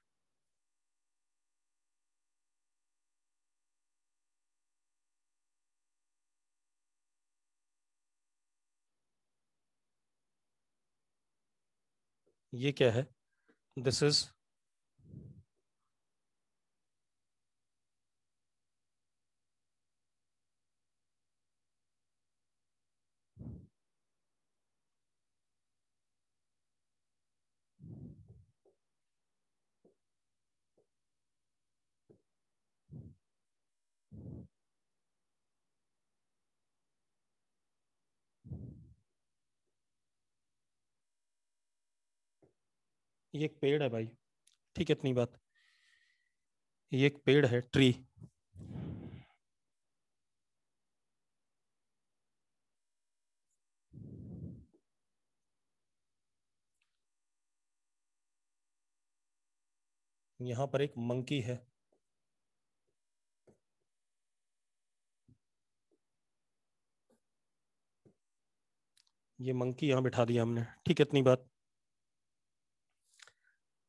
S1: ये क्या है, दिस इज, ये एक पेड़ है भाई, ठीक है, इतनी बात। ये एक पेड़ है, ट्री। यहां पर एक मंकी है, ये मंकी यहां बिठा दिया हमने, ठीक है, इतनी बात।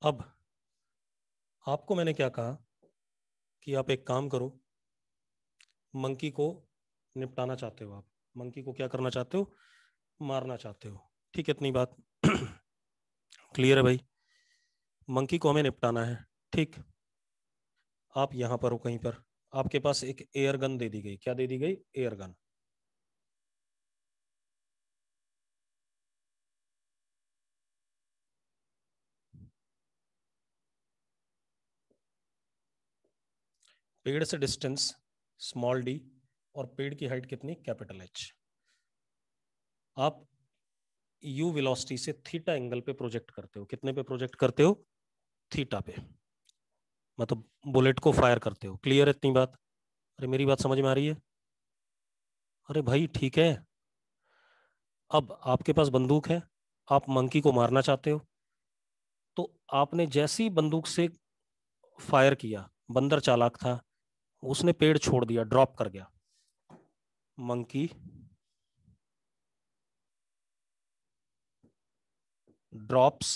S1: अब आपको मैंने क्या कहा कि आप एक काम करो, मंकी को निपटाना चाहते हो, आप मंकी को क्या करना चाहते हो, मारना चाहते हो, ठीक है, इतनी बात। क्लियर है भाई? मंकी को हमें निपटाना है, ठीक। आप यहां पर हो कहीं पर, आपके पास एक एयर गन दे दी गई, क्या दे दी गई, एयर गन। पेड़ से डिस्टेंस स्मॉल डी, और पेड़ की हाइट कितनी, कैपिटल एच। आप यू वेलोसिटी से थीटा एंगल पे प्रोजेक्ट करते हो, कितने पे प्रोजेक्ट करते हो, थीटा पे, मतलब बुलेट को फायर करते हो। क्लियर है इतनी बात? अरे मेरी बात समझ में आ रही है? अरे भाई ठीक है। अब आपके पास बंदूक है, आप मंकी को मारना चाहते हो, तो आपने जैसी बंदूक से फायर किया, बंदर चालाक था, उसने पेड़ छोड़ दिया, ड्रॉप कर गया। Monkey drops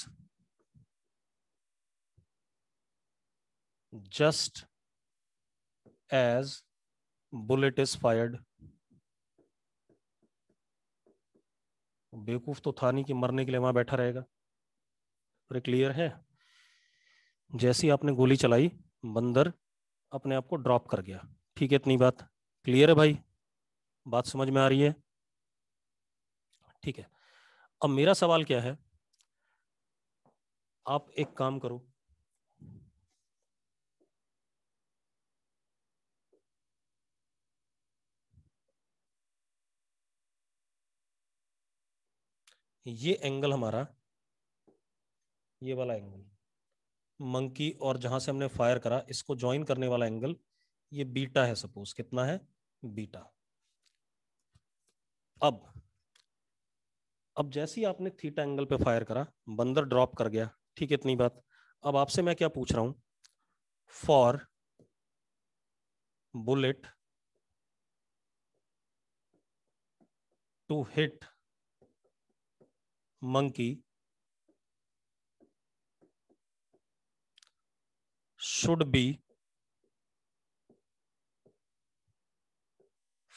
S1: just as bullet is fired. बेवकूफ तो था नहीं कि मरने के लिए वहां बैठा रहेगा। अरे क्लियर है? जैसी आपने गोली चलाई, बंदर अपने आप को ड्रॉप कर गया, ठीक है, इतनी बात। क्लियर है भाई? बात समझ में आ रही है? ठीक है। अब मेरा सवाल क्या है, आप एक काम करो, ये एंगल हमारा, ये वाला एंगल मंकी और जहां से हमने फायर करा इसको ज्वाइन करने वाला एंगल, ये बीटा है, सपोज कितना है, बीटा। अब जैसे ही आपने थीटा एंगल पे फायर करा, बंदर ड्रॉप कर गया, ठीक है, इतनी बात। अब आपसे मैं क्या पूछ रहा हूं, for bullet to hit monkey should be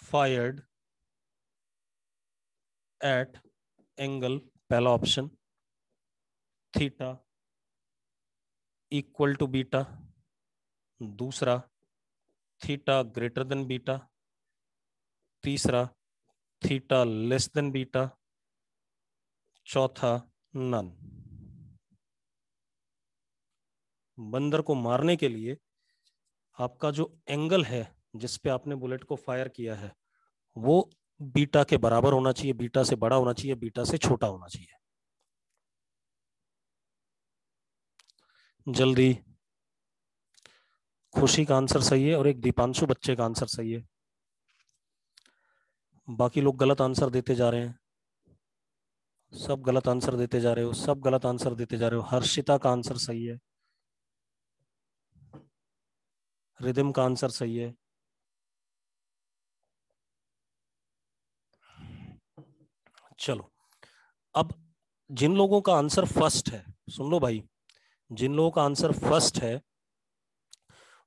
S1: fired at angle, पहला option, theta equal to beta, दूसरा थीटा ग्रेटर देन बीटा, तीसरा थीटा लेस देन बीटा, चौथा नन। बंदर को मारने के लिए आपका जो एंगल है जिस पे आपने बुलेट को फायर किया है वो बीटा के बराबर होना चाहिए, बीटा से बड़ा होना चाहिए, बीटा से छोटा होना चाहिए। जल्दी, खुशी का आंसर सही है और एक दीपांशु बच्चे का आंसर सही है, बाकी लोग गलत आंसर देते जा रहे हैं, सब गलत आंसर देते जा रहे हो, सब गलत आंसर देते जा रहे हो। हर्षिता का आंसर सही है, रिदम का आंसर सही है। चलो, अब जिन लोगों का आंसर फर्स्ट है, सुन लो भाई, जिन लोगों का आंसर फर्स्ट है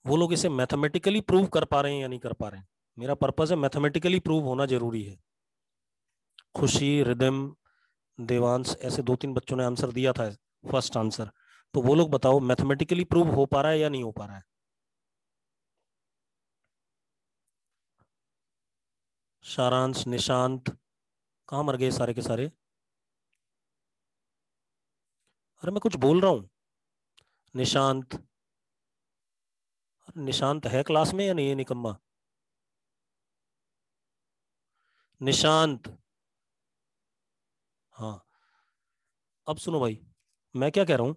S1: वो लोग इसे मैथमेटिकली प्रूव कर पा रहे हैं या नहीं कर पा रहे हैं। मेरा पर्पस है मैथमेटिकली प्रूव होना जरूरी है। खुशी, रिदम, देवांश, ऐसे दो तीन बच्चों ने आंसर दिया था फर्स्ट आंसर, तो वो लोग बताओ मैथमेटिकली प्रूव हो पा रहा है या नहीं हो पा रहा है। सारांश, निशांत, कहाँ मर गए सारे के सारे? अरे मैं कुछ बोल रहा हूँ। निशांत, निशांत है क्लास में या नहीं है निकम्मा? निशांत, हाँ। अब सुनो भाई, मैं क्या कह रहा हूं,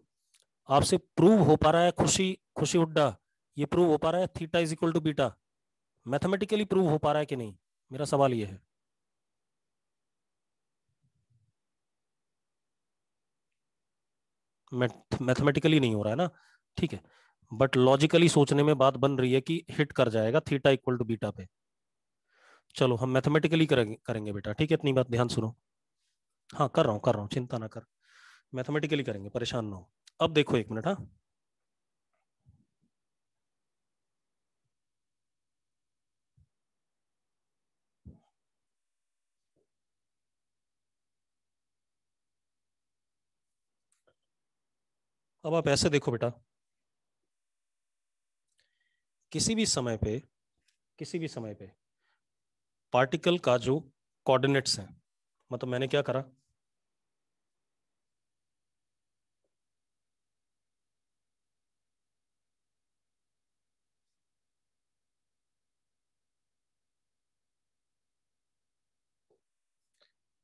S1: आपसे प्रूव हो पा रहा है, खुशी, खुशी हुड्डा, ये प्रूव हो पा रहा है theta is equal to beta, mathematically prove हो पा रहा है कि नहीं, मेरा सवाल ये है। मैथमेटिकली नहीं हो रहा है ना, ठीक है, बट लॉजिकली सोचने में बात बन रही है कि हिट कर जाएगा थीटा इक्वल टू बीटा पे। चलो हम मैथमेटिकली करेंगे करेंगे बेटा, ठीक है, इतनी बात ध्यान सुनो। हाँ कर रहा हूँ, चिंता ना कर, मैथमेटिकली करेंगे, परेशान ना हो। अब देखो एक मिनट, हाँ। अब आप ऐसे देखो बेटा, किसी भी समय पे, किसी भी समय पे पार्टिकल का जो कोऑर्डिनेट्स है, मतलब मैंने क्या करा,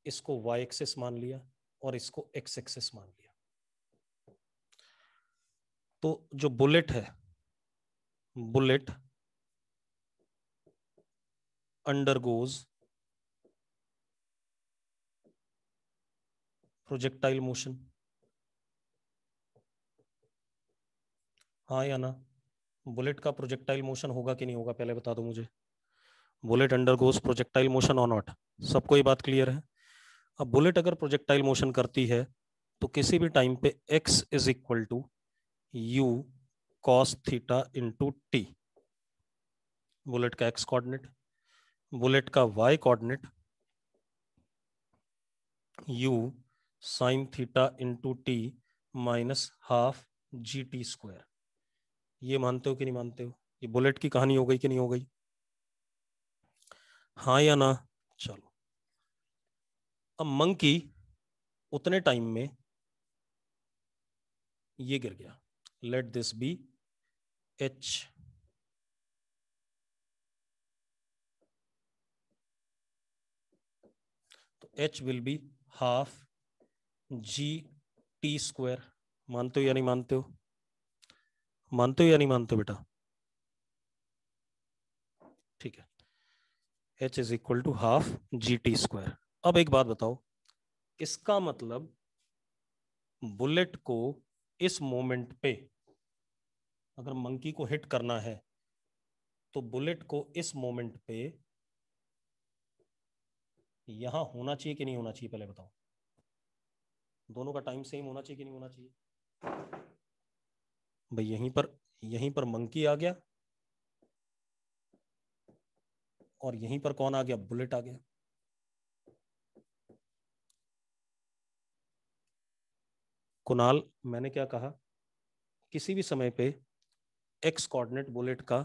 S1: इसको y एक्सिस मान लिया और इसको x एक्सिस मान लिया। तो जो बुलेट है, बुलेट अंडरगोज प्रोजेक्टाइल मोशन, हाँ या ना? बुलेट का प्रोजेक्टाइल मोशन होगा कि नहीं होगा, पहले बता दो मुझे। बुलेट अंडरगोज प्रोजेक्टाइल मोशन और नॉट, सबको ये बात क्लियर है? अब बुलेट अगर प्रोजेक्टाइल मोशन करती है तो किसी भी टाइम पे x is equal to u cos theta into t, bullet का x कोऑर्डिनेट, बुलेट का y coordinate u sine theta into t minus half g t square. ये मानते हो कि नहीं मानते हो? ये बुलेट की कहानी हो गई कि नहीं हो गई? हाँ या ना? चलो, अब मंकी उतने टाइम में ये गिर गया, लेट दिस बी एच, तो H will be half g t square. मानते हो या नहीं मानते हो? मानते हो या नहीं मानते हो बेटा? ठीक है, h is equal to half g t square. अब एक बात बताओ, इसका मतलब बुलेट को इस मोमेंट पे अगर मंकी को हिट करना है तो बुलेट को इस मोमेंट पे यहां होना चाहिए कि नहीं होना चाहिए, पहले बताओ। दोनों का टाइम सेम होना चाहिए कि नहीं होना चाहिए? भाई यहीं पर मंकी आ गया और यहीं पर कौन आ गया? बुलेट आ गया। कुणाल, मैंने क्या कहा? किसी भी समय पे एक्स कोऑर्डिनेट बुलेट का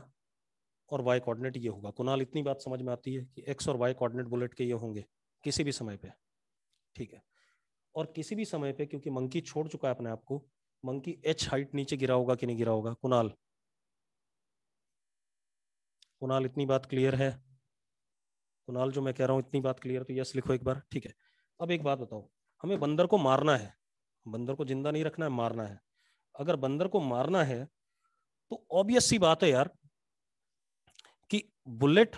S1: और वाई कोऑर्डिनेट ये होगा। कुणाल, इतनी बात समझ में आती है कि एक्स और वाई कोऑर्डिनेट बुलेट के ये होंगे किसी भी समय पे? ठीक है। और किसी भी समय पे, क्योंकि मंकी छोड़ चुका है अपने आप को, मंकी एच हाइट नीचे गिरा होगा कि नहीं गिरा होगा? कुणाल, कुणाल इतनी बात क्लियर है? कुणाल, जो मैं कह रहा हूं इतनी बात क्लियर, तो यस लिखो एक बार। ठीक है, अब एक बात बताओ, हमें बंदर को मारना है, बंदर को जिंदा नहीं रखना है, मारना है। अगर बंदर को मारना है तो ऑब्वियस सी बात है यार कि बुलेट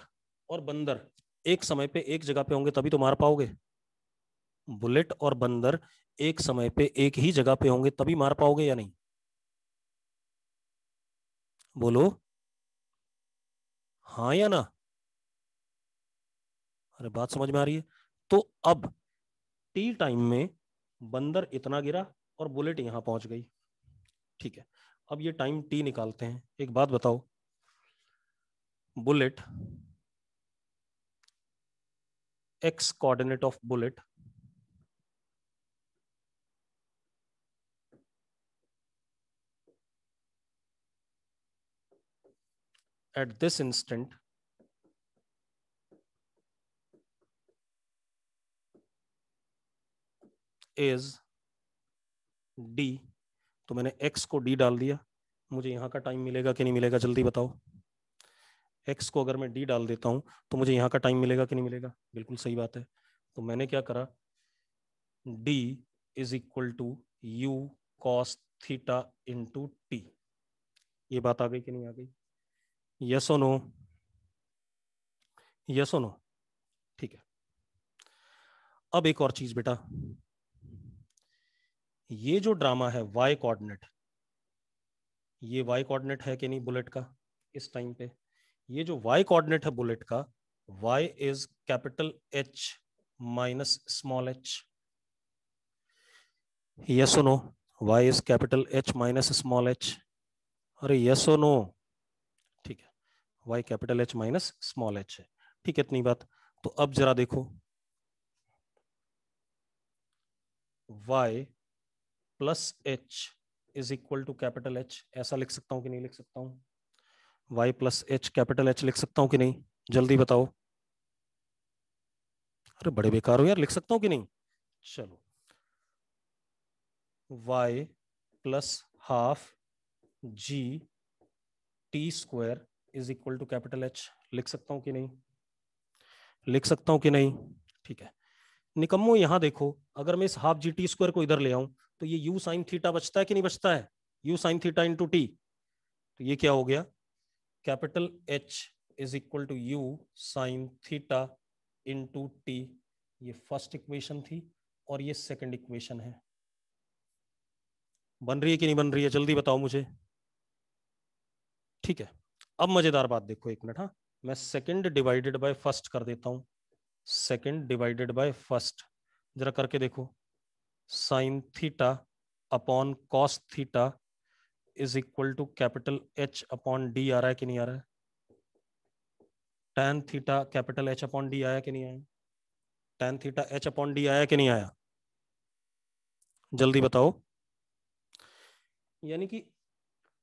S1: और बंदर एक समय पे एक जगह पे होंगे तभी तो मार पाओगे। बुलेट और बंदर एक समय पे एक ही जगह पे होंगे तभी मार पाओगे या नहीं? बोलो हाँ या ना? अरे बात समझ में आ रही है? तो अब टी टाइम में बंदर इतना गिरा और बुलेट यहां पहुंच गई। ठीक है, अब ये टाइम टी निकालते हैं। एक बात बताओ, bullet, x coordinate of bullet at this instant is d। तो मैंने x को d डाल दिया, मुझे यहाँ का टाइम मिलेगा कि नहीं मिलेगा, जल्दी बताओ। x को अगर मैं d डाल देता हूँ तो मुझे यहाँ का टाइम मिलेगा कि नहीं मिलेगा? बिल्कुल सही बात है। तो मैंने क्या करा, d is equal to u cos theta into t. ये बात आ गई कि नहीं आ गई? यस और नो? यस और नो? ठीक है, अब एक और चीज बेटा, ये जो ड्रामा है y कोऑर्डिनेट, ये y कोऑर्डिनेट है कि नहीं बुलेट का इस टाइम पे? ये जो y कोऑर्डिनेट है बुलेट का, y is capital H minus small h। Yes और no? y is capital H minus small h। अरे यस और नो? ठीक है, y capital H minus small h है। ठीक है, इतनी बात। तो अब जरा देखो, y plus h is equal to capital H, ऐसा लिख सकता हूं कि नहीं लिख सकता हूं? y plus h capital H लिख सकता हूं कि नहीं, जल्दी बताओ। अरे बड़े बेकार हो यार, लिख सकता हूं कि नहीं? चलो, y plus half g t square is equal to capital H, लिख सकता हूं कि नहीं? लिख सकता हूं कि नहीं? ठीक है, निकम्मो यहां देखो, अगर मैं इस हाफ जी टी स्क्वायर को इधर ले आऊं तो ये यू साइन थीटा बचता है कि नहीं बचता है? U sine theta into t. तो ये क्या हो गया, capital H is equal to u sine theta into t. ये फर्स्ट इक्वेशन थी और ये सेकंड इक्वेशन है। बन रही है कि नहीं बन रही है, जल्दी बताओ मुझे। ठीक है, अब मजेदार बात देखो, एक मिनट। हाँ, मैं सेकंड डिवाइडेड बाय फर्स्ट कर देता हूं, सेकंड डिवाइडेड बाय फर्स्ट, जरा करके देखो। Sine theta upon cos theta is equal to capital H upon D आ रहा है कि नहीं आ रहा है? tan theta capital H upon D आया कि नहीं आया? tan theta H upon D आया कि नहीं आया, जल्दी बताओ। यानी कि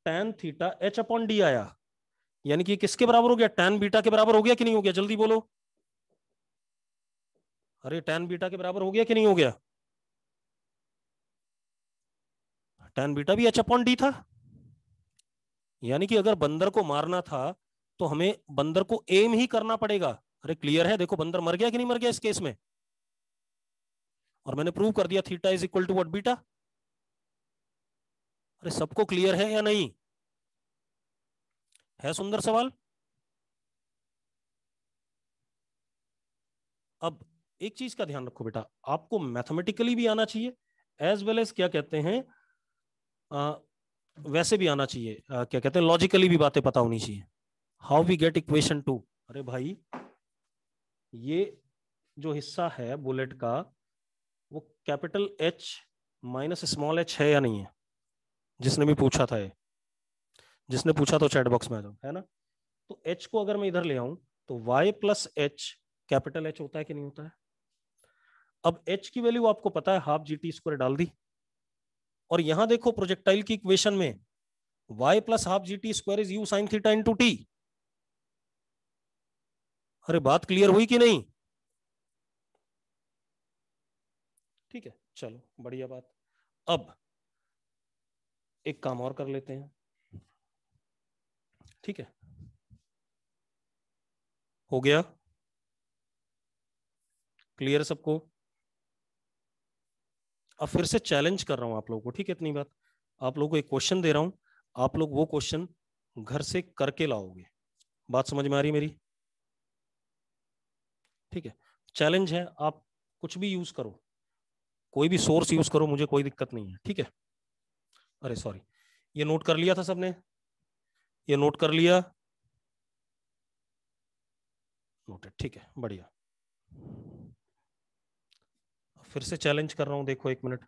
S1: tan theta H upon D आया, यानी कि किसके बराबर हो गया? tan बीटा के बराबर हो गया कि नहीं हो गया, जल्दी बोलो।
S2: अरे tan बीटा के बराबर हो गया कि नहीं हो गया? tan बीटा भी h/d था, यानी कि अगर बंदर को मारना था तो हमें बंदर को एम ही करना पड़ेगा। अरे क्लियर है, देखो बंदर मर गया कि नहीं मर गया इस केस में, और मैंने प्रूव कर दिया theta is equal to what, beta. अरे सबको क्लियर है या नहीं? है सुंदर सवाल? अब एक चीज का ध्यान रखो बेटा, आपको मैथमेटिकली भी आना चाहिए एज वेल एज क्या कहते हैं वैसे भी आना चाहिए, क्या कहते हैं लॉजिकली भी बातें पता होनी चाहिए। How we get equation 2। अरे भाई ये जो हिस्सा है बुलेट का वो capital H minus small H है या नहीं है? जिसने भी पूछा था ये, जिसने पूछा तो चैट बॉक्स में आ जाओ, है ना? तो एच को अगर मैं इधर ले आऊं तो Y plus H capital H होता है कि नहीं होता है? अब एच की वैल्यू आपको पता है, हाफ जी टी स्क्वायर डाल दी, और यहां देखो प्रोजेक्टाइल की इक्वेशन में y plus half g t square is you sine theta into T. अरे बात क्लियर हुई कि नहीं? ठीक है, चलो बढ़िया बात। अब एक काम और कर लेते हैं, ठीक है? हो गया क्लियर सबको? अब फिर से चैलेंज कर रहा हूं आप लोगों को, ठीक है? इतनी बात, आप लोगों को एक क्वेश्चन दे रहा हूं, आप लोग वो क्वेश्चन घर से करके लाओगे। बात समझ में आ रही मेरी? ठीक है, चैलेंज है, आप कुछ भी यूज करो, कोई भी सोर्स यूज करो, मुझे कोई दिक्कत नहीं है, ठीक है? अरे सॉरी, ये नोट कर लिया था सबने? ये नोट कर लिया? नोटेड, ठीक है, बढ़िया। फिर से चैलेंज कर रहा हूं, देखो एक मिनट।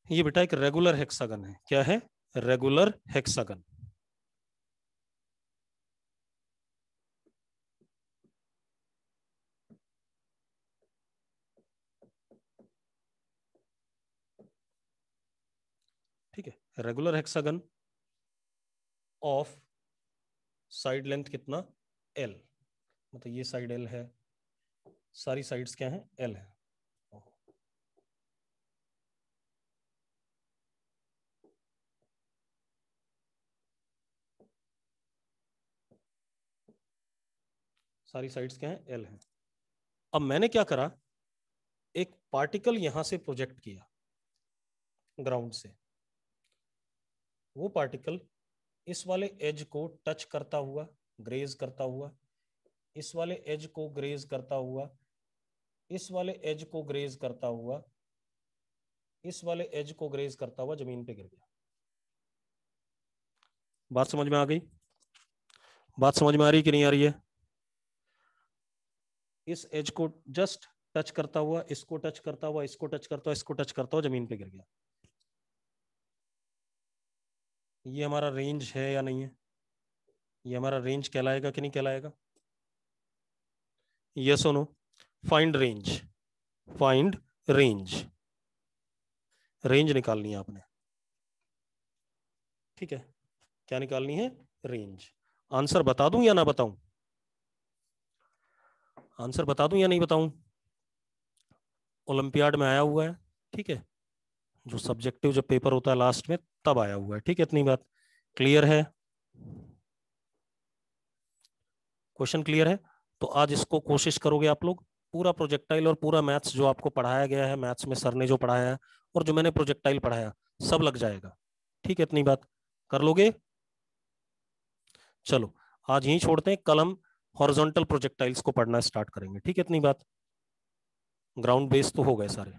S2: ये बेटा एक रेगुलर हेक्सागन है, क्या है? Regular hexagon. ठीक है, regular hexagon of side length कितना? L, मतलब ये साइड L है, सारी साइड्स क्या है? L है। सारी साइड्स क्या है? L है। अब मैंने क्या करा, एक पार्टिकल यहां से प्रोजेक्ट किया ग्राउंड से, वो पार्टिकल इस वाले एज को टच करता हुआ, ग्रेज करता हुआ, इस वाले एज को ग्रेज करता हुआ, इस वाले एज को ग्रेज करता हुआ, इस वाले एज को ग्रेज करता हुआ जमीन पे गिर गया। बात समझ में आ गई? बात समझ में आ रही कि नहीं आ रही है? इस एज को जस्ट टच करता हुआ, इसको टच करता हुआ, इसको टच करता हुआ, इसको टच करता हुआ जमीन पे गिर गया। ये हमारा रेंज है या नहीं है? ये हमारा रेंज कहलाएगा कि नहीं कहलाएगा? यस और no? Find range, find range, range निकालनी है आपने, ठीक है? क्या निकालनी है? रेंज। आंसर बता दूं या ना बताऊं? आंसर बता दूं या नहीं बताऊं? ओलंपियाड में आया हुआ है, ठीक है, जो सब्जेक्टिव जो पेपर होता है लास्ट में तब आया हुआ है, ठीक है, इतनी बात क्लियर है, क्वेश्चन क्लियर है। तो आज इसको कोशिश करोगे आप लोग पूरा प्रोजेक्टाइल और पूरा मैथ्स जो आपको पढ़ाया गया है, मैथ्स में सर ने जो पढ़ाया है और जो मैंने प्रोजेक्टाइल पढ़ाया सब लग जाएगा, ठीक है, इतनी बात कर लोगे। चलो आज यहीं छोड़ते हैं, कल हम हॉरिजॉन्टल प्रोजेक्टाइल्स को पढ़ना स्टार्ट करेंगे, ठीक है, इतनी बात, ग्राउंड बेस तो हो गए सारे।